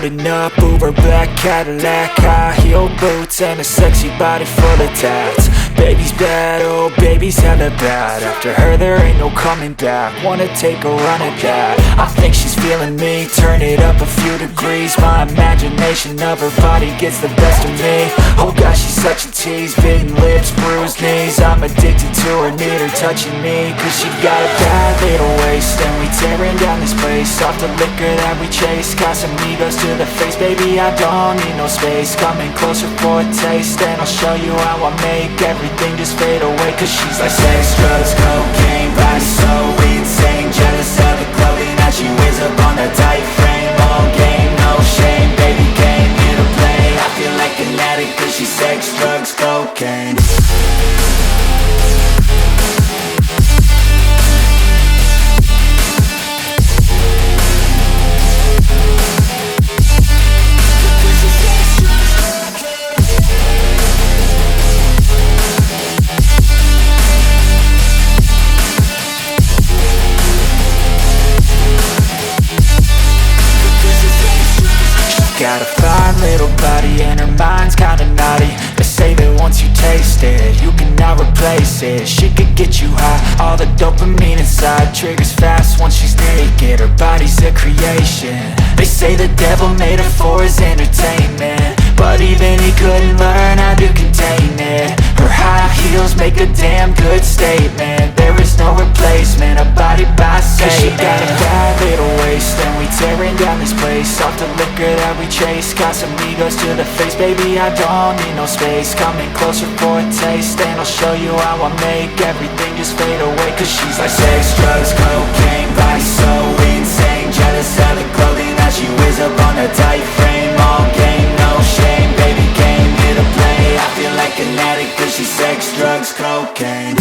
Riding up Uber black Cadillac, high heel boots and a sexy body full of tats. Baby's bad, oh baby's hella bad. After her there ain't no coming back. Wanna take a run at that. I think she's feeling me, turn it up a few degrees. My imagination of her body gets the best of me. Oh gosh, she's such a tease, bitten lips, bruised knees. I'm addicted to her, need her touching me, cause she got a bad little waist. And we tearing down this place, off the liquor that we chase. Got some egos to the face, baby I don't need no space. Coming closer for a taste, and I'll show you how I make everything just fade away. Cause she's like sex, drugs, cocaine, body so insane. Jealous of the clothing that she wears up on that tight frame. All game, no shame, baby came here to play. I feel like an addict cause she's sex, drugs, cocaine. Got a fine little body and her mind's kinda naughty. They say that once you taste it, you cannot replace it. She could get you high, all the dopamine inside triggers fast once she's naked. Her body's a creation. They say the devil made her for his entertainment, but even he couldn't learn how to contain it. Her high heels make a damn good statement. There is no replacement, a body by Satan. Cause she got a bad little waist, and we tearing down this place, off the liquor that we chase. Got some egos to the face, baby I don't need no space. Coming closer for a taste, and I'll show you how I make everything just fade away. Cause she's like sex, drugs, cocaine, body so insane. Jealous of the clothing that she wears up on that tight frame. All game, no shame, baby came here to play. I feel like an addict cause she's sex, drugs, cocaine.